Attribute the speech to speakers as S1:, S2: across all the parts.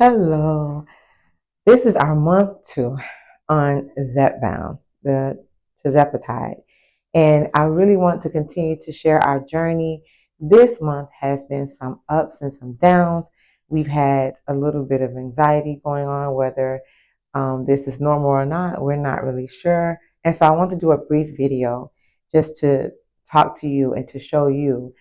S1: Hello. This is our month 2 on Zepbound, the Tirzepatide. And I really want to continue to share our journey. This month has been some ups and some downs. We've had a little bit of anxiety going on, whether this is normal or not, we're not really sure. And so I want to do a brief video just to talk to you and to show you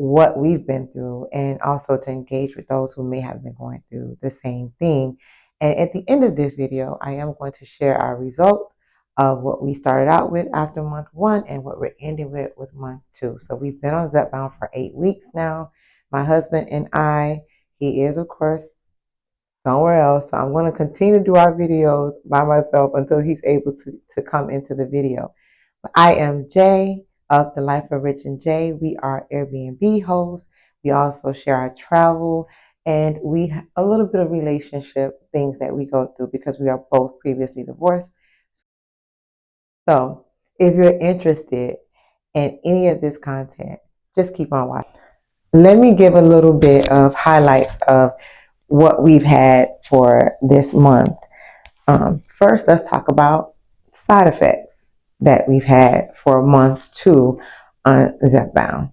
S1: what we've been through, and also to engage with those who may have been going through the same thing. And at the end of this video, I am going to share our results of what we started out with after month 1 and what we're ending with month 2. So we've been on Zepbound for 8 weeks now. My husband and I, he is, of course, somewhere else. So I'm going to continue to do our videos by myself until he's able to come into the video. But I am Jay of The Life of Rich and Jay. We are Air BNB hosts. We also share our travel and we a little bit of relationship things that we go through because we are both previously divorced. So if you're interested in any of this content, just keep on watching. Let me give a little bit of highlights of what we've had for this month. First, let's talk about side effects that we've had for month 2 on Zepbound.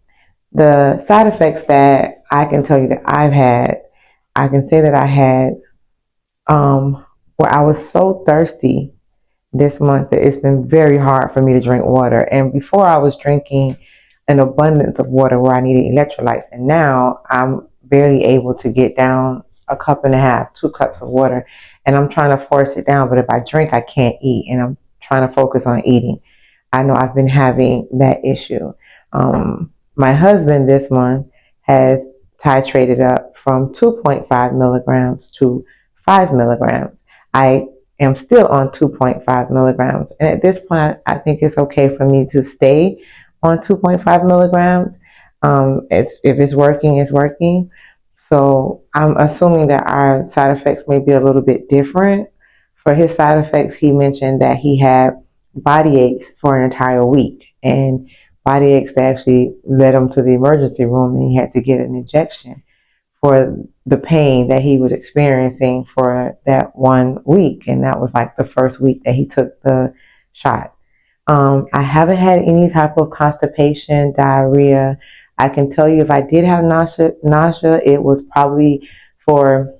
S1: The side effects that I can tell you that I've had, I can say that I had where I was so thirsty this month that it's been very hard for me to drink water. And before I was drinking an abundance of water where I needed electrolytes, and now I'm barely able to get down a cup and a half, 2 cups of water, and I'm trying to force it down. But if I drink, I can't eat, and I'm trying to focus on eating. I know I've been having that issue. My husband this month has titrated up from 2.5 milligrams to 5 milligrams. I am still on 2.5 milligrams. And at this point, I think it's okay for me to stay on 2.5 milligrams. If it's working, it's working. So I'm assuming that our side effects may be a little bit different. For his side effects, he mentioned that he had body aches for an entire week, and body aches that actually led him to the emergency room, and he had to get an injection for the pain that he was experiencing for that 1 week. And that was like the first week that he took the shot. I haven't had any type of constipation, diarrhea. I can tell you if I did have nausea, it was probably for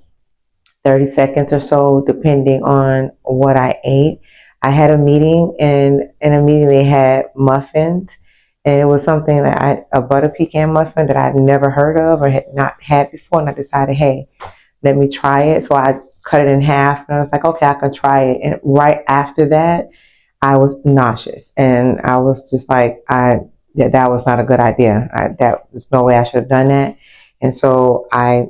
S1: 30 seconds or so, depending on what I ate. I had a meeting, and in a meeting they had muffins, and it was something that a butter pecan muffin that I'd never heard of or had not had before, and I decided, hey, let me try it. So I cut it in half, and I was like, okay, I can try it. And right after that, I was nauseous, and I was just like, that was not a good idea. That was no way I should have done that. And so I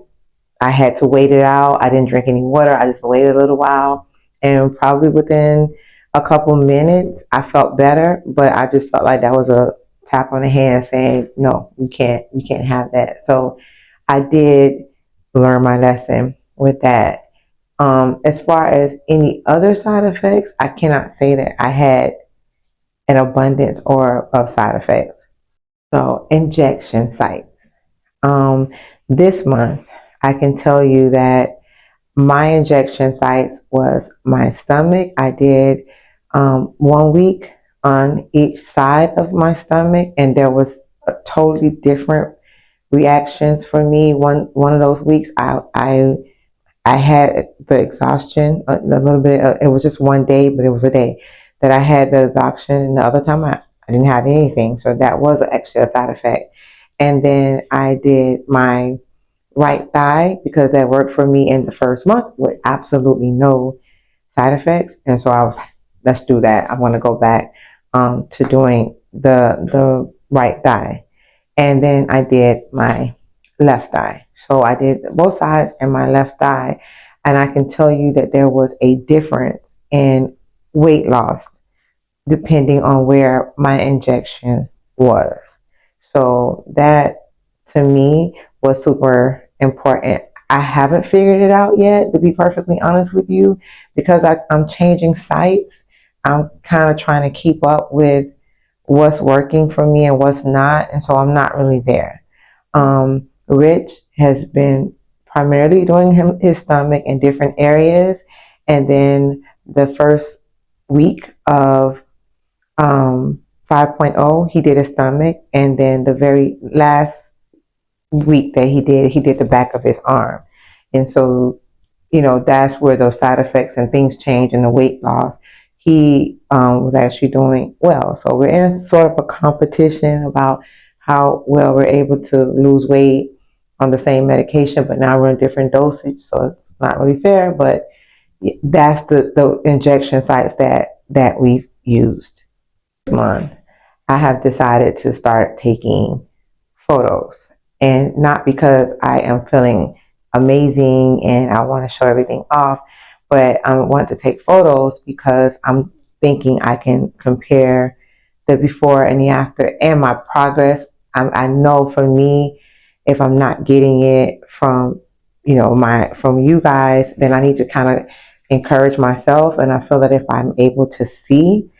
S1: had to wait it out. I didn't drink any water. I just waited a little while, and probably within a couple minutes, I felt better. But I just felt like that was a tap on the hand saying, no, you can't have that. So I did learn my lesson with that. As far as any other side effects, I cannot say that I had an abundance or of side effects. So injection sites. This month, I can tell you that my injection sites was my stomach. I did 1 week on each side of my stomach, and there was a totally different reactions for me. One of those weeks, I had the exhaustion a little bit. It was just 1 day, but it was a day that I had the exhaustion, and the other time I didn't have anything. So that was actually a side effect. And then I did my right thigh because that worked for me in the first month with absolutely no side effects. And so I was like, let's do that. I want to go back to doing the right thigh. And then I did my left thigh. So I did both sides and my left thigh. And I can tell you that there was a difference in weight loss depending on where my injection was. So that to me was super important. I haven't figured it out yet, to be perfectly honest with you, because I'm changing sites. I'm kind of trying to keep up with what's working for me and what's not. And so I'm not really there. Rich has been primarily doing his stomach in different areas. And then the first week of 5.0, he did his stomach. And then the very last week that he did the back of his arm. And so, that's where those side effects and things change and the weight loss. He was actually doing well. So we're in sort of a competition about how well we're able to lose weight on the same medication, but now we're in different dosage. So it's not really fair, but that's the injection sites that we've used. This month, I have decided to start taking photos, and not because I am feeling amazing and I want to show everything off, but I want to take photos because I'm thinking I can compare the before and the after and my progress. I know for me, if I'm not getting it from from you guys, then I need to kind of encourage myself. And I feel that if I'm able to see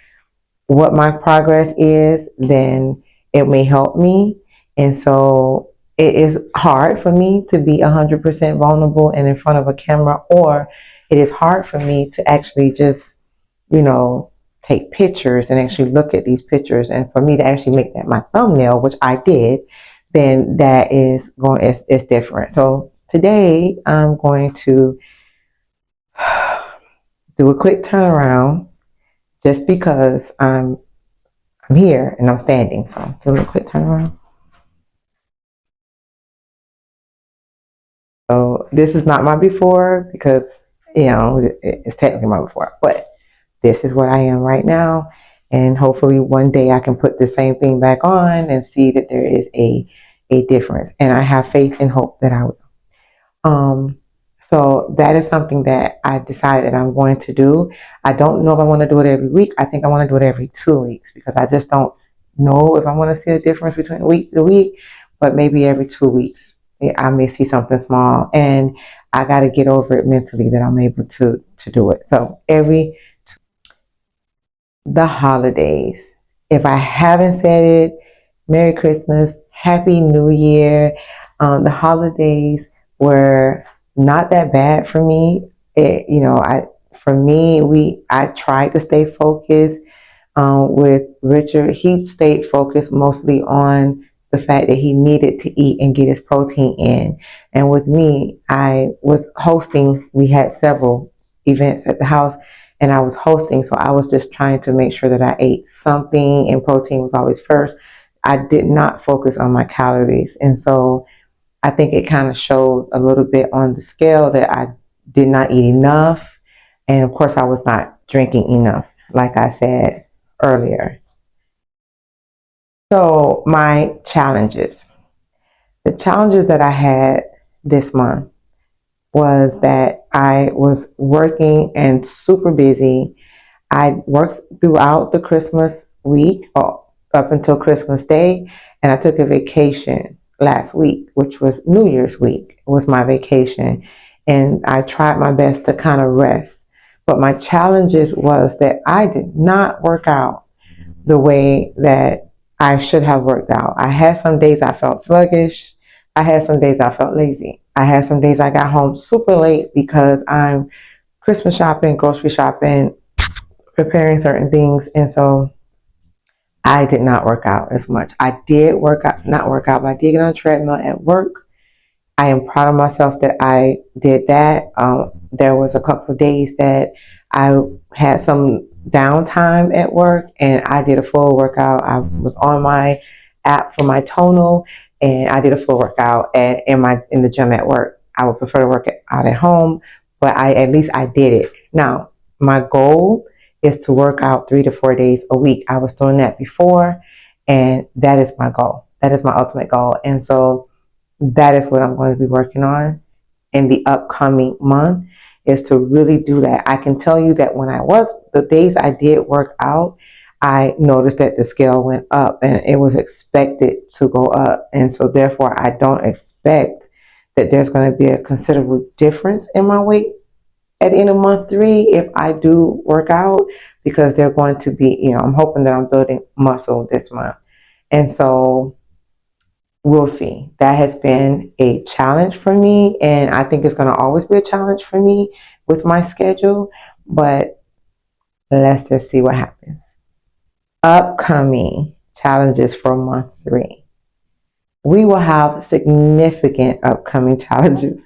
S1: what my progress is, then it may help me. And so it is hard for me to be 100% vulnerable and in front of a camera, or it is hard for me to actually just, take pictures and actually look at these pictures. And for me to actually make that my thumbnail, which I did, then that is it's different. So today I'm going to do a quick turnaround just because I'm here and I'm standing. So do a quick turnaround. So this is not my before because, it's technically my before, but this is what I am right now. And hopefully one day I can put the same thing back on and see that there is a difference. And I have faith and hope that I will. So that is something that I decided I'm going to do. I don't know if I want to do it every week. I think I want to do it every 2 weeks because I just don't know if I want to see a difference between week to week, but maybe every 2 weeks I may see something small, and I got to get over it mentally that I'm able to do it. So the holidays, if I haven't said it, Merry Christmas, Happy New Year. The holidays were not that bad for me. I tried to stay focused. With Richard, he stayed focused mostly on the fact that he needed to eat and get his protein in. And with me, I was hosting. We had several events at the house, and I was hosting, so I was just trying to make sure that I ate something, and protein was always first. I did not focus on my calories, and so I think it kind of showed a little bit on the scale that I did not eat enough, and of course I was not drinking enough, like I said earlier. So my challenges, the challenges that I had this month was that I was working and super busy. I worked throughout the Christmas week up until Christmas Day, and I took a vacation last week, which was New Year's week, was my vacation. And I tried my best to kind of rest. But my challenges was that I did not work out the way that I should have worked out. I had some days I felt sluggish. I had some days I felt lazy. I had some days I got home super late because I'm Christmas shopping, grocery shopping, preparing certain things. And so I did not work out as much. I did not work out, but I did get on a treadmill at work. I am proud of myself that I did that. There was a couple of days that I had some downtime at work and I did a full workout. I was on my app for my tonal and I did a full workout in the gym at work. I would prefer to work out at home, but at least I did it. Now, my goal is to work out 3 to 4 days a week. I was doing that before, and that is my goal. That is my ultimate goal. And so that is what I'm going to be working on in the upcoming month, is to really do that. I can tell you that the days I did work out, I noticed that the scale went up and it was expected to go up. And so therefore I don't expect that there's going to be a considerable difference in my weight at the end of month 3 if I do work out, because they're going to be, I'm hoping that I'm building muscle this month. And so we'll see. That has been a challenge for me, and I think it's going to always be a challenge for me with my schedule, but let's just see what happens. Upcoming challenges for month 3. We will have significant upcoming challenges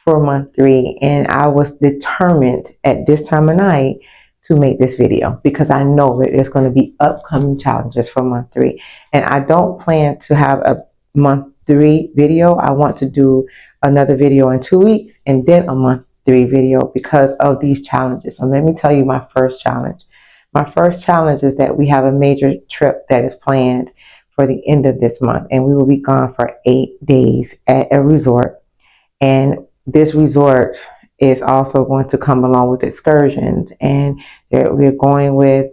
S1: for month 3, and I was determined at this time of night to make this video because I know that there's going to be upcoming challenges for month 3, and I don't plan to have a month 3 video. I want to do another video in 2 weeks and then a month 3 video because of these challenges. So let me tell you my first challenge. My first challenge is that we have a major trip that is planned for the end of this month, and we will be gone for 8 days at a resort. And this resort is also going to come along with excursions, and we're going with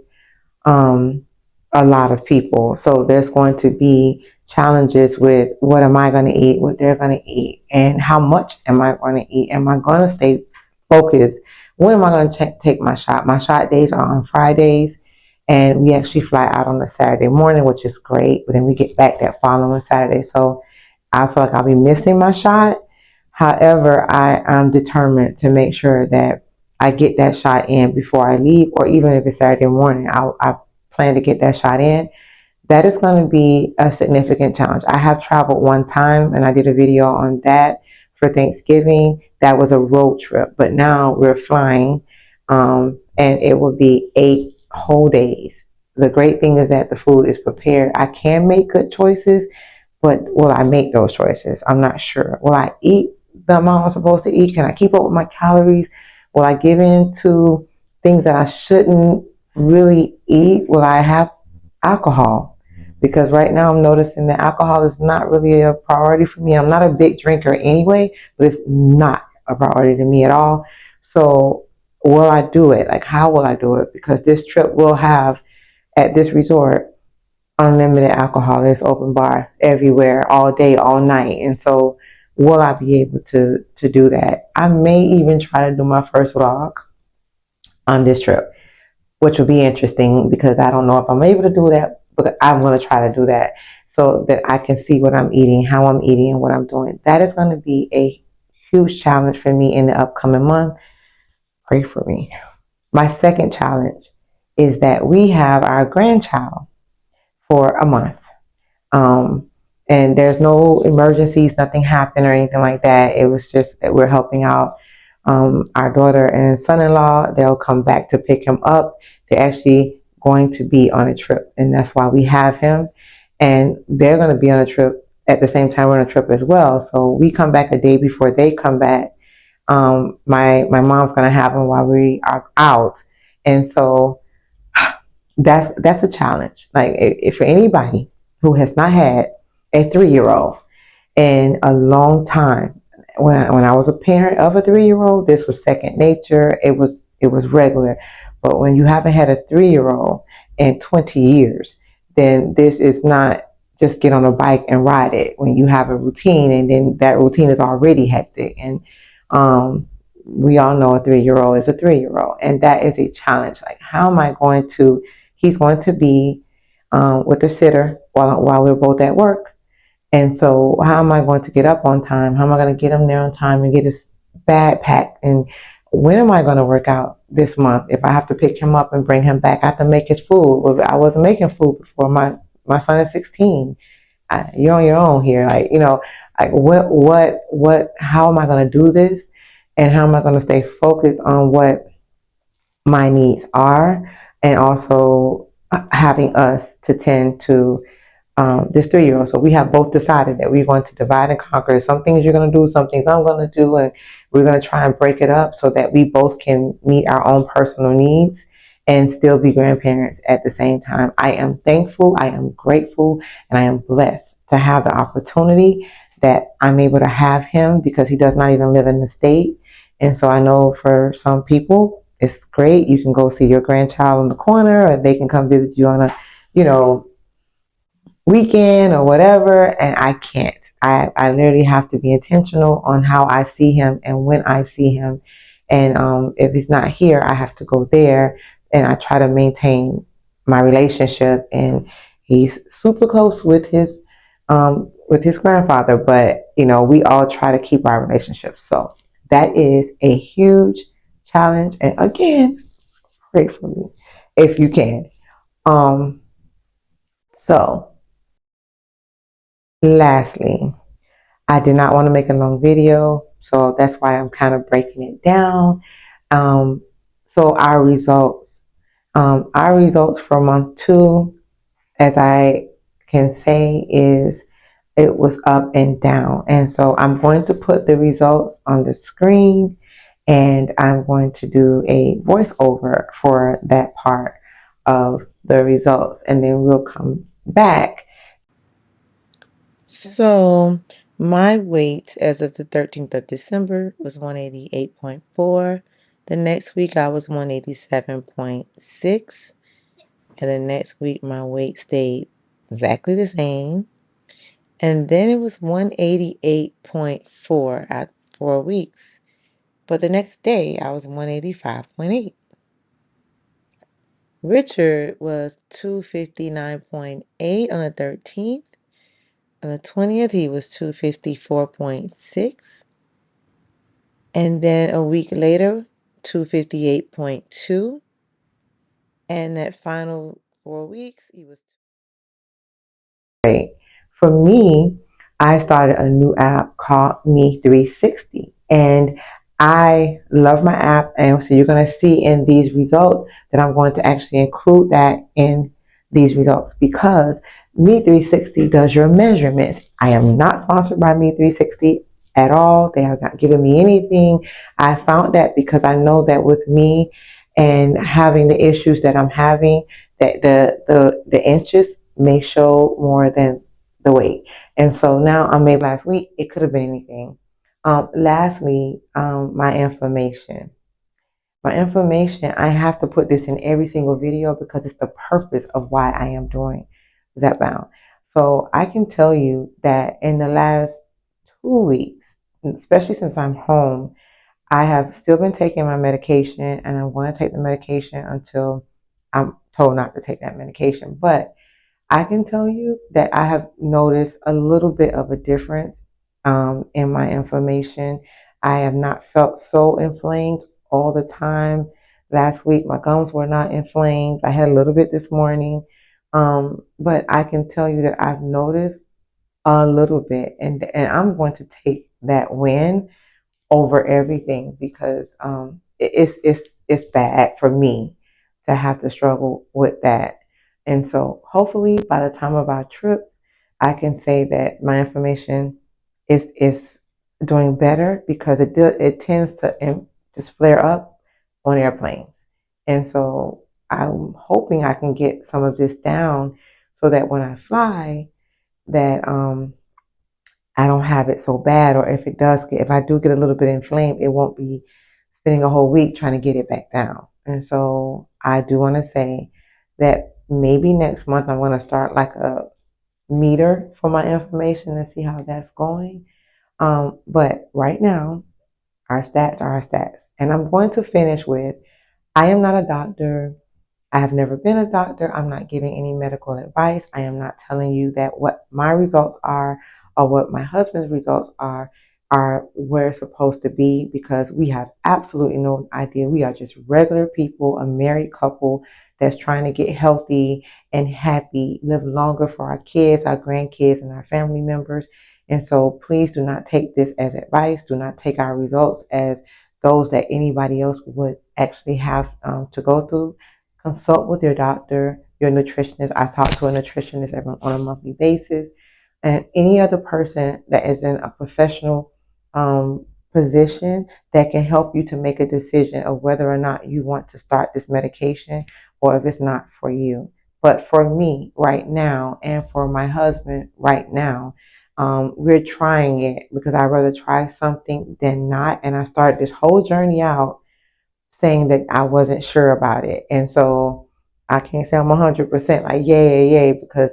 S1: a lot of people. So there's going to be challenges with what am I going to eat, what they're going to eat, and how much am I going to eat? Am I going to stay focused? When am I going to take my shot? My shot days are on Fridays, and we actually fly out on a Saturday morning, which is great. But then we get back that following Saturday. So I feel like I'll be missing my shot. However, I am determined to make sure that I get that shot in before I leave, or even if it's Saturday morning, I plan to get that shot in. That is going to be a significant challenge. I have traveled one time, and I did a video on that for Thanksgiving. That was a road trip, but now we're flying, and it will be 8 whole days. The great thing is that the food is prepared. I can make good choices, but will I make those choices? I'm not sure. Will I eat the amount I'm supposed to eat? Can I keep up with my calories? Will I give in to things that I shouldn't really eat? Will I have alcohol? Because right now I'm noticing that alcohol is not really a priority for me. I'm not a big drinker anyway, but it's not a priority to me at all. So will I do it? Like, how will I do it? Because this trip will have, at this resort, unlimited alcohol. There's open bar everywhere, all day, all night. And so will I be able to do that? I may even try to do my first vlog on this trip, which will be interesting because I don't know if I'm able to do that, but I'm going to try to do that so that I can see what I'm eating, how I'm eating, and what I'm doing. That is going to be a huge challenge for me in the upcoming month. Pray for me. My second challenge is that we have our grandchild for a month. And there's no emergencies, nothing happened or anything like that. It was just that we're helping out our daughter and son-in-law. They'll come back to pick him up. They're actually going to be on a trip, and that's why we have him. And they're going to be on a trip at the same time we're on a trip as well. So we come back a day before they come back. My mom's going to have him while we are out. And so that's a challenge. Like, if for anybody who has not had a 3-year-old in a long time, when I was a parent of a 3-year-old, this was second nature. It was regular. But when you haven't had a 3-year-old in 20 years, then this is not just get on a bike and ride it. When you have a routine, and then that routine is already hectic. And we all know a 3-year-old is a 3-year-old, and that is a challenge. Like, how am I going to? He's going to be with a sitter while we're both at work, and so how am I going to get up on time? How am I going to get him there on time and get his bag packed? And when am I going to work out this month? If I have to pick him up and bring him back, I have to make his food. I wasn't making food before. My son is 16. You're on your own here. Like, like how am I going to do this? And how am I going to stay focused on what my needs are, and also having us to tend to this 3-year-old. So we have both decided that we're going to divide and conquer. Some things you're going to do, some things I'm going to do, and we're going to try and break it up so that we both can meet our own personal needs and still be grandparents at the same time. I am thankful, I am grateful, and I am blessed to have the opportunity that I'm able to have him, because he does not even live in the state. And so I know for some people, it's great. You can go see your grandchild in the corner, or they can come visit you on a, weekend or whatever. And I can't. I literally have to be intentional on how I see him and when I see him. And if he's not here, I have to go there, and I try to maintain my relationship. And he's super close with his with his grandfather, but we all try to keep our relationships. So that is a huge challenge. And again, pray for me if you can. So lastly, I did not want to make a long video, so that's why I'm kind of breaking it down. Um, so our results for month 2, as I can say, is it was up and down. And so I'm going to put the results on the screen, and I'm going to do a voiceover for that part of the results, and then we'll come back. So my weight as of the 13th of December was 188.4. The next week I was 187.6. And the next week my weight stayed exactly the same. And then it was 188.4 at 4 weeks. But the next day I was 185.8. Richard was 259.8 on the 13th. On the 20th, he was 254.6. And then a week later, 258.2. And that final 4 weeks, he was. Great. For me, I started a new app called MeThreeSixty. And I love my app. And so you're going to see in these results that I'm going to actually include that in these results, because MeThreeSixty does your measurements. I am not sponsored by MeThreeSixty at all. They have not given me anything. I found that because I know that with me and having the issues that I'm having, that the inches may show more than the weight. And so now I made last week, it could have been anything. Lastly, my information. My information, I have to put this in every single video because it's the purpose of why I am doing Zepbound. So I can tell you that in the last 2 weeks, especially since I'm home, I have still been taking my medication, and I'm going to take the medication until I'm told not to take that medication. But I can tell you that I have noticed a little bit of a difference in my inflammation. I have not felt so inflamed all the time. Last week, my gums were not inflamed. I had a little bit this morning. But I can tell you that I've noticed a little bit, and I'm going to take that win over everything, because it's bad for me to have to struggle with that. And so hopefully by the time of our trip, I can say that my information is doing better, because it tends to just flare up on airplanes. And so I'm hoping I can get some of this down so that when I fly, that I don't have it so bad, or if I do get a little bit inflamed, it won't be spending a whole week trying to get it back down. And so I do want to say that maybe next month I'm going to start like a meter for my information and see how that's going. But right now, our stats are our stats. And I'm going to finish with, I am not a doctor. I have never been a doctor. I'm not giving any medical advice. I am not telling you that what my results are or what my husband's results are where it's supposed to be, because we have absolutely no idea. We are just regular people, a married couple that's trying to get healthy and happy, live longer for our kids, our grandkids, and our family members. And so please do not take this as advice. Do not take our results as those that anybody else would actually have to go through. Consult with your doctor, your nutritionist. I talk to a nutritionist on a monthly basis, and any other person that is in a professional position that can help you to make a decision of whether or not you want to start this medication or if it's not for you. But for me right now, and for my husband right now, we're trying it because I'd rather try something than not. And I started this whole journey out saying that I wasn't sure about it. And so I can't say I'm 100% like yay, because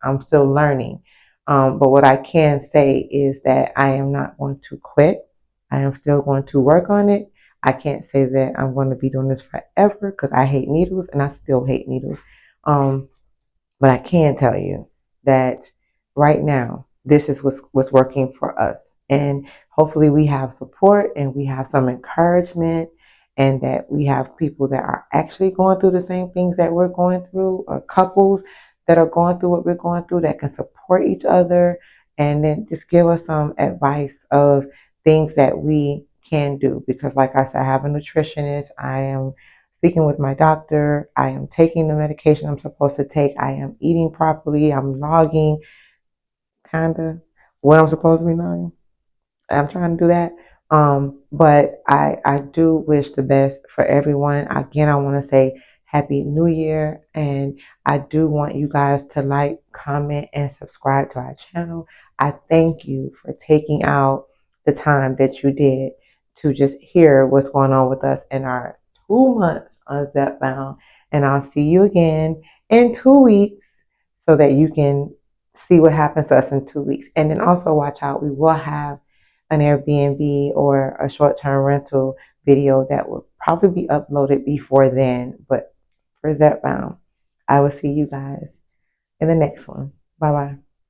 S1: I'm still learning. But what I can say is that I am not going to quit. I am still going to work on it. I can't say that I'm going to be doing this forever, because I hate needles and I still hate needles. But I can tell you that right now, this is what's working for us. And hopefully we have support and we have some encouragement, and that we have people that are actually going through the same things that we're going through, or couples that are going through what we're going through, that can support each other, and then just give us some advice of things that we can do. Because like I said, I have a nutritionist. I am speaking with my doctor. I am taking the medication I'm supposed to take. I am eating properly. I'm logging kind of what I'm supposed to be logging. I'm trying to do that. But I do wish the best for everyone. Again, I want to say Happy New Year. And I do want you guys to like, comment, and subscribe to our channel. I thank you for taking out the time that you did to just hear what's going on with us in our 2 months on Zepbound. And I'll see you again in 2 weeks so that you can see what happens to us in 2 weeks. And then also watch out, we will have an Airbnb or a short-term rental video that will probably be uploaded before then. But for Zepbound, I will see you guys in the next one. Bye bye.